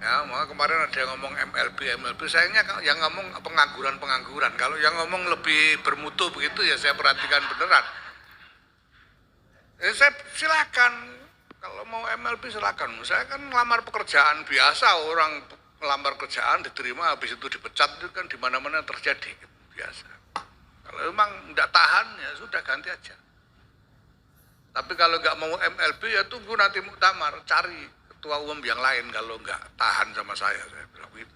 Ya, maka kemarin ada yang ngomong MLB, sayangnya yang ngomong pengangguran. Kalau yang ngomong lebih bermutu begitu ya saya perhatikan beneran. Saya silakan, kalau mau MLB silakan. Saya kan ngelamar pekerjaan biasa, orang ngelamar kerjaan diterima habis itu dipecat itu kan di mana-mana terjadi biasa. Kalau memang tidak tahan ya sudah ganti aja. Tapi kalau nggak mau MLB ya tunggu nanti muktamar, cari ketua umum yang lain kalau nggak tahan sama saya bilang begitu.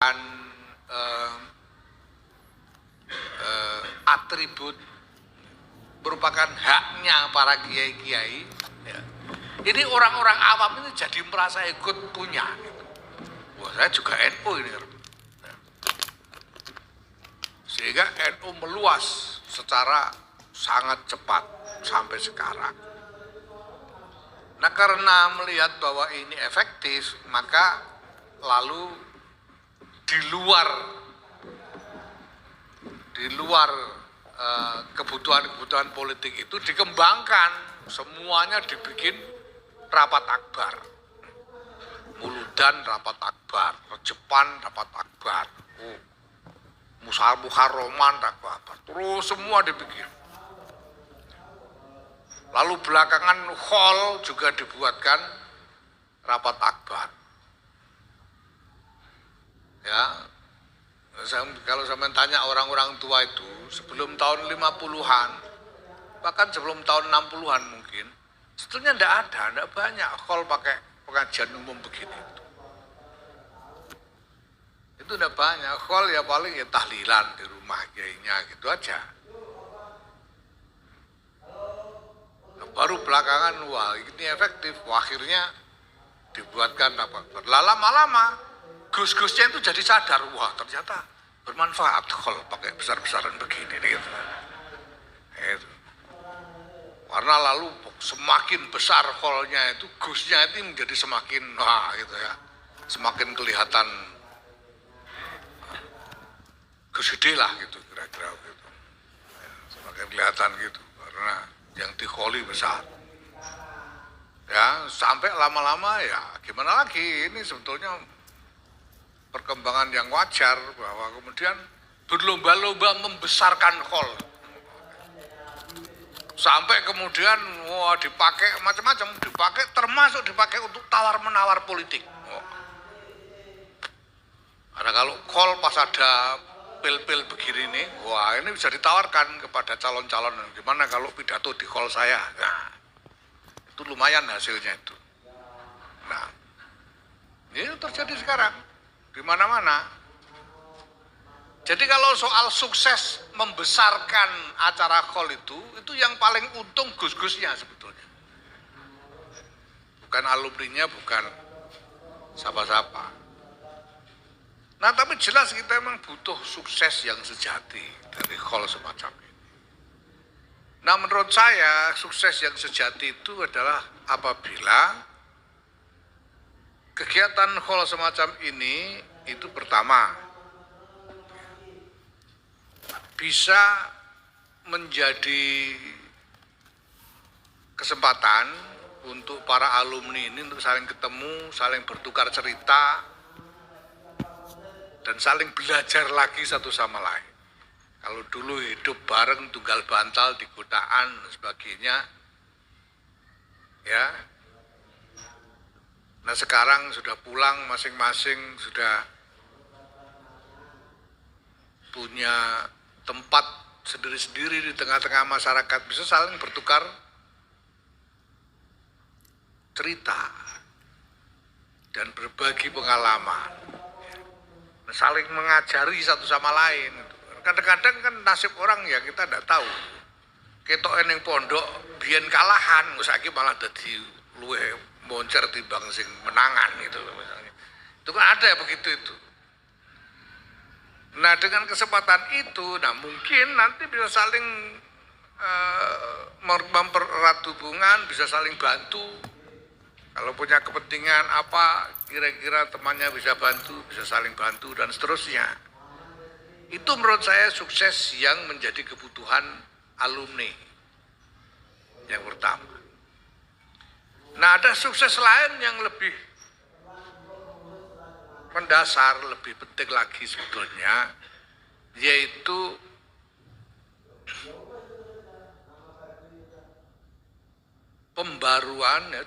Dan atribut merupakan haknya para kiai-kiai. Ya. Ini orang-orang awam ini jadi merasa ikut punya. Gitu. Wah, saya juga NU ini. Sehingga NU meluas secara sangat cepat sampai sekarang. Nah, karena melihat bahwa ini efektif, maka lalu di luar kebutuhan-kebutuhan politik itu dikembangkan, semuanya dibikin rapat akbar, Muludan rapat akbar, Rejepan rapat akbar, Muharraman rapat akbar, terus semua dibikin. Lalu belakangan hall juga dibuatkan rapat akbar. Ya, kalau saya tanya orang-orang tua itu sebelum tahun 50-an, bahkan sebelum tahun 60-an mungkin, sebetulnya tidak banyak hall pakai pengajian umum begini. Itu tidak banyak, hall ya paling ya tahlilan di rumah kiainya gitu aja. Nah, baru belakangan wah ini efektif, akhirnya dibuatkan apa? Lama-lama gus-gusnya itu jadi sadar, wah ternyata bermanfaat kalau pakai besar-besaran begini gitu. Itu. Karena lalu semakin besar hallnya itu, gusnya itu menjadi semakin gitu ya, semakin kelihatan gus gede lah gitu kira-kira gitu. Ya, semakin kelihatan gitu karena yang dikholi besar. Ya sampai lama-lama ya gimana lagi, ini sebetulnya perkembangan yang wajar bahwa kemudian berlomba-lomba membesarkan hall sampai kemudian wah dipakai macam-macam, termasuk dipakai untuk tawar-menawar politik. Karena kalau hall pas ada pil-pil begini nih, wah ini bisa ditawarkan kepada calon-calon, gimana kalau pidato di hall saya, nah itu lumayan hasilnya itu. Nah ini terjadi sekarang di mana-mana. Jadi kalau soal sukses membesarkan acara hall itu yang paling untung gus-gusnya sebetulnya. Bukan alumninya, bukan siapa-siapa. Nah tapi jelas kita memang butuh sukses yang sejati dari hall semacam ini. Nah menurut saya sukses yang sejati itu adalah apabila kegiatan hall semacam ini itu pertama bisa menjadi kesempatan untuk para alumni ini untuk saling ketemu, saling bertukar cerita, dan saling belajar lagi satu sama lain. Kalau dulu hidup bareng tunggal bantal di godaan dan sebagainya, ya. Nah sekarang sudah pulang masing-masing, sudah punya tempat sendiri-sendiri di tengah-tengah masyarakat, bisa saling bertukar cerita dan berbagi pengalaman, saling mengajari satu sama lain. Kadang-kadang kan nasib orang ya kita tidak tahu. Ketok ning pondok biyen kalahan, saiki malah dadi luwih moncer timbang sing menangan gitu loh misalnya. Itu kan ada ya begitu itu. Nah dengan kesempatan itu, nah mungkin nanti bisa saling mempererat hubungan, bisa saling bantu. Kalau punya kepentingan apa, kira-kira temannya bisa bantu, bisa saling bantu, dan seterusnya. Itu menurut saya sukses yang menjadi kebutuhan alumni yang pertama. Nah, ada sukses lain yang lebih mendasar, lebih penting lagi sebetulnya, yaitu pembaruan, ya,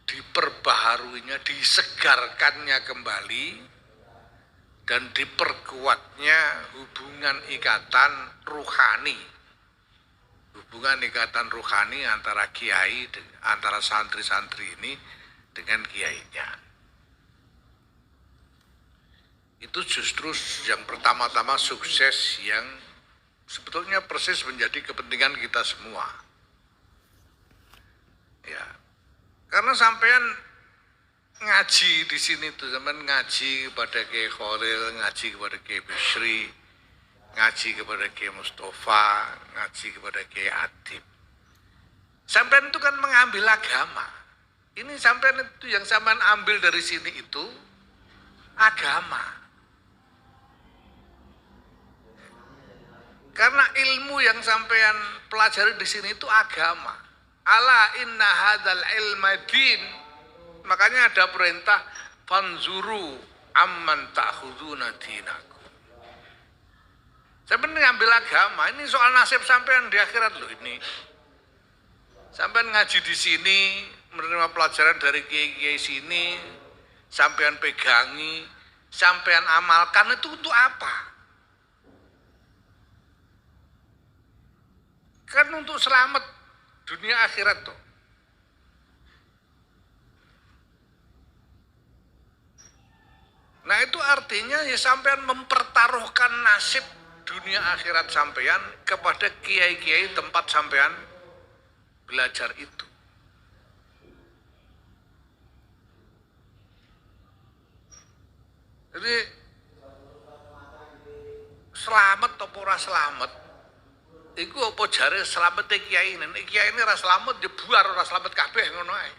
diperbaharuinya, disegarkannya kembali, dan diperkuatnya hubungan ikatan ruhani. Hubungan ikatan ruhani antara kiai, antara santri-santri ini dengan kiainya. Itu justru yang pertama-tama sukses yang sebetulnya persis menjadi kepentingan kita semua. Ya, karena sampean ngaji di sini tuh, sampean ngaji kepada Kiai Khalil, ngaji kepada Kiai Bisri, ngaji kepada Kiai Mustafa, ngaji kepada Kiai Adib. Sampean itu kan mengambil agama. Ini sampean itu yang sampean ambil dari sini itu agama. Karena ilmu yang sampean pelajari di sini itu agama. Ala inna hadzal ilma din. Makanya ada perintah fanzuru amman ta'khuduna dinakum. Sampean ngambil agama, ini soal nasib sampean di akhirat loh ini. Sampean ngaji di sini, menerima pelajaran dari kiai-kiai sini, sampean pegangi, sampean amalkan, itu untuk apa? Kan untuk selamat dunia akhirat tuh. Nah, itu artinya ya sampean mempertaruhkan nasib dunia akhirat sampean kepada kiai-kiai tempat sampean belajar itu. Jadi selamat atau ora selamat, iku apa jare slamete kiai ini? Kiai ini ora slamet ya buar, ora slamet kabeh ngono ae.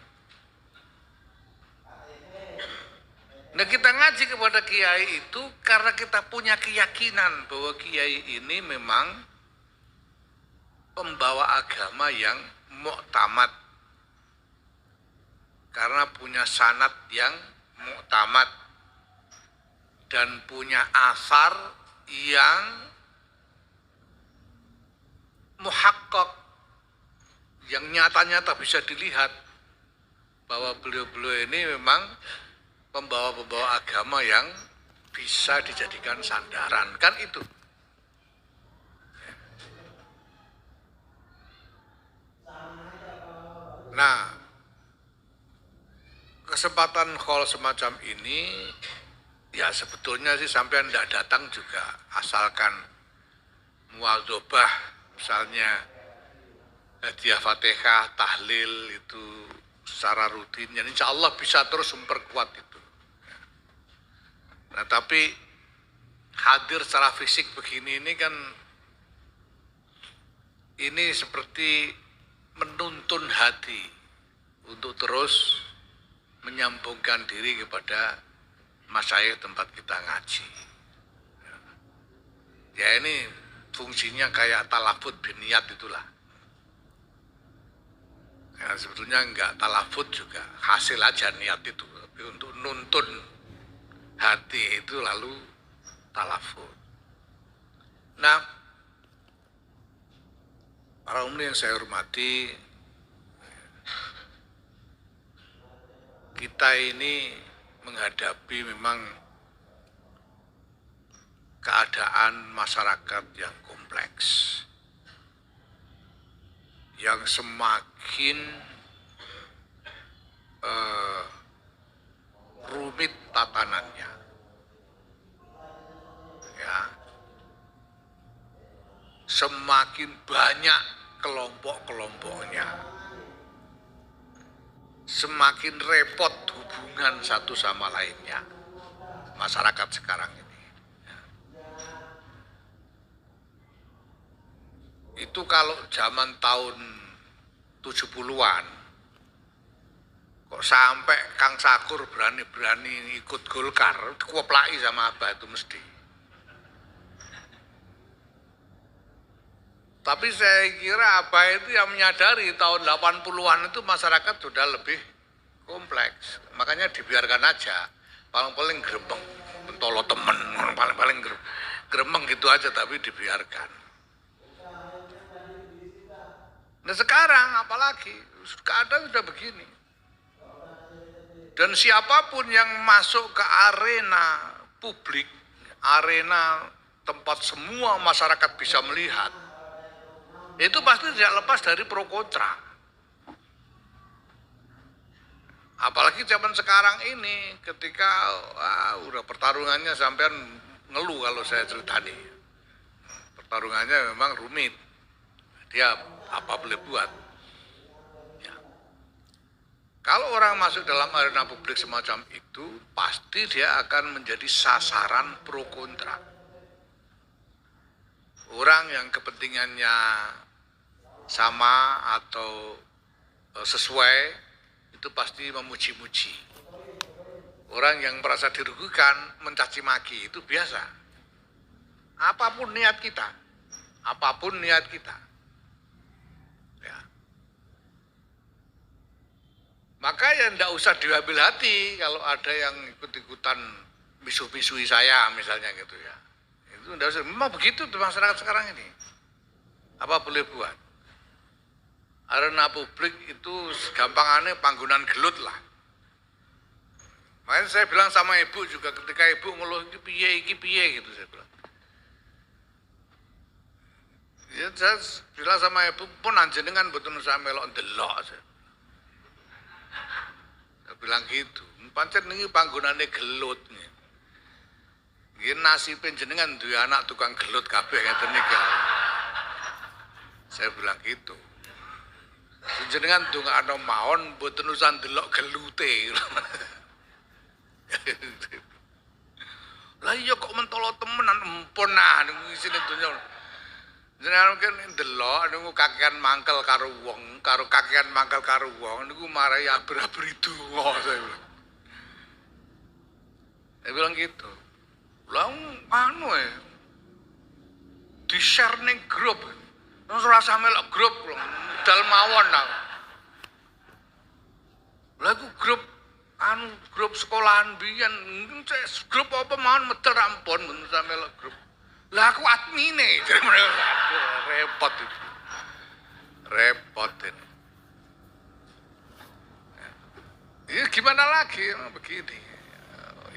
Nah, kita ngaji kepada kiai itu karena kita punya keyakinan bahwa kiai ini memang pembawa agama yang muktamad. Karena punya sanad yang muktamad dan punya asar yang muhakkak, yang nyata-nyata bisa dilihat bahwa beliau-beliau ini memang pembawa-pembawa agama yang bisa dijadikan sandaran, kan itu. Nah, kesempatan call semacam ini ya sebetulnya sih sampean tidak datang juga, asalkan muadzobah misalnya hadiah Fatihah, tahlil itu secara rutin, jadi insya Allah bisa terus memperkuat itu. Nah, tapi hadir secara fisik begini ini kan ini seperti menuntun hati untuk terus menyambungkan diri kepada masyayikh tempat kita ngaji. Ya, ini fungsinya kayak talafut biniyat itulah. Ya, sebetulnya enggak talafut juga, hasil aja niat itu, tapi untuk nuntun hati itu lalu talafut. Nah, para umum yang saya hormati, kita ini menghadapi memang keadaan masyarakat yang kompleks, yang semakin rumit tatanannya, ya, semakin banyak kelompok-kelompoknya, semakin repot hubungan satu sama lainnya masyarakat sekarang ini. Itu kalau zaman tahun 70-an Kok sampai Kang Sakur berani-berani ikut Golkar, dikuaplai sama Abah itu mesti. Tapi saya kira Abah itu yang menyadari tahun 80-an itu masyarakat sudah lebih kompleks. Makanya dibiarkan aja. Paling-paling gremeng, mentolo temen, paling-paling gremeng gitu aja tapi dibiarkan. Nah sekarang apalagi, keadaan sudah begini. Dan siapapun yang masuk ke arena publik, arena tempat semua masyarakat bisa melihat, itu pasti tidak lepas dari pro kontra. Apalagi zaman sekarang ini ketika udah pertarungannya sampean ngeluh kalau saya ceritani. Pertarungannya memang rumit. Dia apa boleh buat. Ya. Kalau orang masuk dalam arena publik semacam itu, pasti dia akan menjadi sasaran pro kontra. Orang yang kepentingannya sama atau sesuai itu pasti memuji-muji. Orang yang merasa dirugikan, mencaci maki itu biasa. Apapun niat kita, ya. Maka ya tidak usah diambil hati kalau ada yang ikut-ikutan misu-misui saya misalnya gitu ya. Itu tidak usah. Memang begitu tuh masyarakat sekarang ini. Apa boleh buat? Arena publik itu gampangannya panggonan gelut lah. Makanya saya bilang sama ibu juga ketika ibu ngeluh iki piye gitu saya bilang. Ya saya bilang sama ibu pun anjenengan betul saya melok ndelok saya bilang gitu. Pancen niki panggonane gelut nih. Nggih nasibe jenengan duwe anak tukang gelut kabeh ngeten niki. Saya bilang gitu. Jenengan ndongakno mawon mboten usah ndelok gelute. Lah iya kok mentolo temenan empun nah niku isine donya. Jenengan kan ndelok niku kakean mangkel karo wong, karo kakean mangkel karo wong niku marai abri-abri donga saya bilang. Saya bilang gitu. Lah anu di-share ning grup. Terus rasa melok grup dal mawon lah. Lagu grup grup sekolahan biyen grup apa mawon medal ampun men melok grup. Lah aku admine jadi repot itu. Repot ini. Ya gimana lagi begini.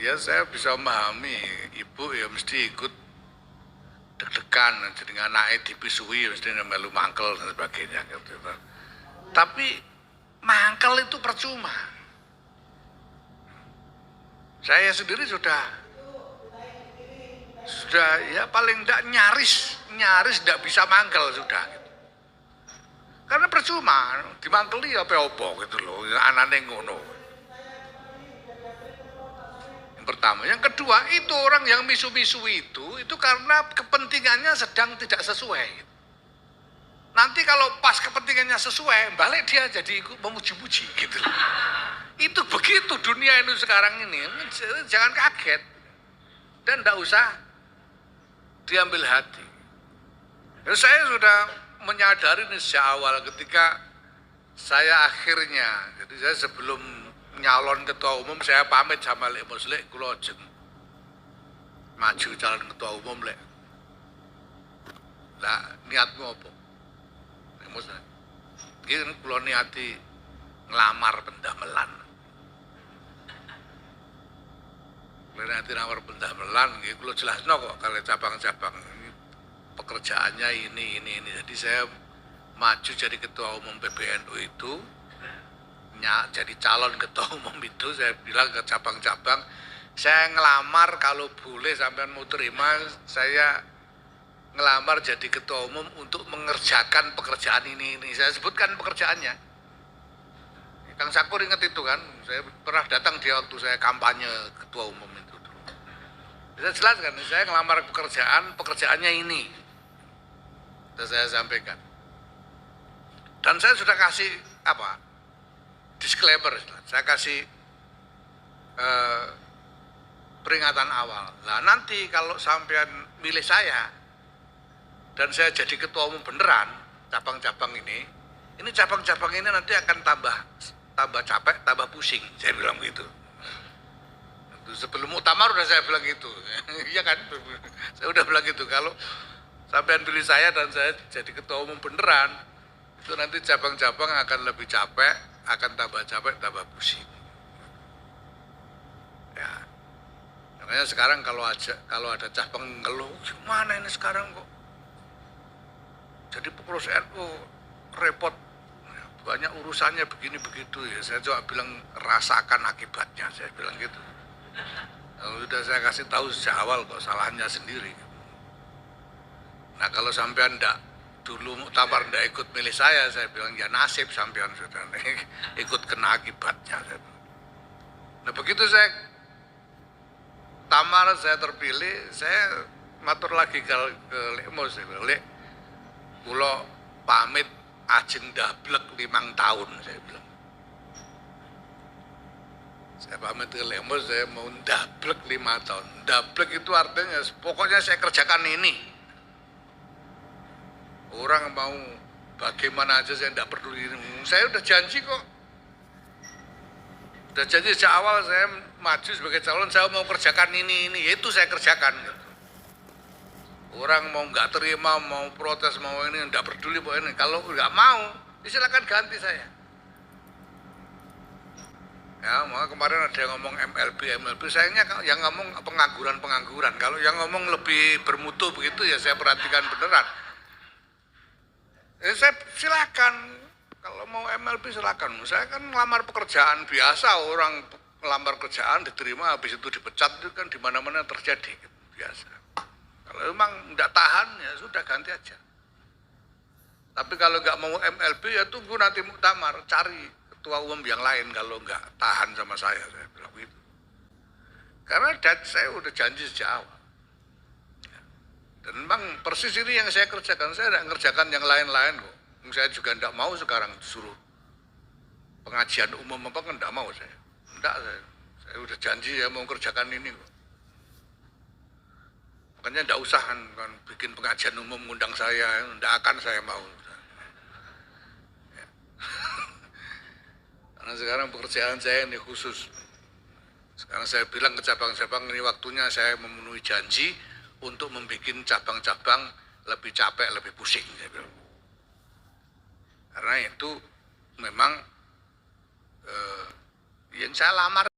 Ya saya bisa memahami ibu ya mesti ikut deg-degan jadi anaknya dipisui mesti melu mangkel dan sebagainya gitu. Tapi mangkel itu percuma. Saya sendiri sudah ya paling enggak nyaris enggak bisa mangkel sudah gitu. Karena percuma dimangkeli apa-apa gitu loh, anane ngono. Pertama, yang kedua itu orang yang misu-misu itu karena kepentingannya sedang tidak sesuai. Nanti kalau pas kepentingannya sesuai, balik dia jadi memuji-muji gitu. Itu begitu dunia ini sekarang ini, jangan kaget dan tidak usah diambil hati. Saya sudah menyadari ini sejak awal ketika saya akhirnya, jadi saya sebelum nyalon ketua umum saya pamit sama Lek Muslik kula ajeng maju calon ketua umum Lek. Lah niatmu apa? Lek Muslik. Iki kula niati nglamar pendamelan. Niati nglamar pendamelan nggih kula jelasno kok kali cabang-cabang pekerjaannya ini. Jadi saya maju jadi ketua umum PBNU itu jadi calon ketua umum itu saya bilang ke cabang-cabang saya ngelamar kalau boleh sampean mau terima saya ngelamar jadi ketua umum untuk mengerjakan pekerjaan ini saya sebutkan pekerjaannya. Kang Sakur ingat itu kan saya pernah datang dia waktu saya kampanye ketua umum itu dulu. Saya jelaskan saya ngelamar pekerjaannya ini sudah saya sampaikan dan saya sudah kasih disclaimer, saya kasih peringatan awal. Nah nanti kalau sampean milih saya dan saya jadi ketua umum beneran cabang-cabang ini cabang-cabang ini nanti akan tambah capek, tambah pusing. Saya bilang gitu. Sebelum muktamar udah saya bilang gitu, iya kan? Saya udah bilang gitu. Kalau sampean pilih saya dan saya jadi ketua umum beneran, itu nanti cabang-cabang akan lebih capek, akan tambah capek, tambah pusing. Ya, makanya sekarang kalau ada cabang ngeluh, gimana ini sekarang kok? Jadi pengurus NU repot, banyak urusannya begini begitu ya. Saya coba bilang rasakan akibatnya, saya bilang gitu. Udah saya kasih tahu sejak awal kok salahnya sendiri. Nah kalau sampean dulu muktamar ndak ikut milih saya bilang ya nasib sampean sudah ikut kena akibatnya. Nah begitu saya tamar, saya terpilih, saya matur lagi ke Lekmo, saya bilang, Lek, kula pamit ajeng ndablek 5 tahun, saya bilang. Saya pamit ke Lekmo, saya mau ndablek 5 tahun. Ndablek itu artinya pokoknya saya kerjakan ini. Orang mau bagaimana aja saya tidak peduli. Saya udah janji kok. Udah janji sejak awal saya maju sebagai calon, saya mau kerjakan ini. Ya itu saya kerjakan. Orang mau nggak terima, mau protes, mau ini, nggak peduli pokoknya ini. Kalau nggak mau, silakan ganti saya. Ya, maka kemarin ada yang ngomong MLB, sayangnya yang ngomong pengangguran. Kalau yang ngomong lebih bermutu begitu ya saya perhatikan beneran. Saya silakan, kalau mau MLB silakan. Saya kan ngelamar pekerjaan biasa, orang ngelamar kerjaan diterima habis itu dipecat, itu kan di mana-mana terjadi biasa. Kalau memang nggak tahan ya sudah ganti aja. Tapi kalau nggak mau MLB ya tunggu nanti muktamar, cari ketua umum yang lain kalau nggak tahan sama saya bilang gitu. Karena saya udah janji sejak awal. Dan memang persis ini yang saya kerjakan, saya tidak mengerjakan yang lain-lain kok. Saya juga tidak mau sekarang disuruh pengajian umum apa kan tidak mau saya. Tidak, saya udah janji ya mau kerjakan ini kok. Makanya tidak usah kan bikin pengajian umum ngundang saya, tidak akan saya mau. Ya. Karena sekarang pekerjaan saya ini khusus. Sekarang saya bilang ke cabang-cabang ini waktunya saya memenuhi janji untuk membuat cabang-cabang lebih capek, lebih pusing, saya bilang. Karena itu memang yang saya lamar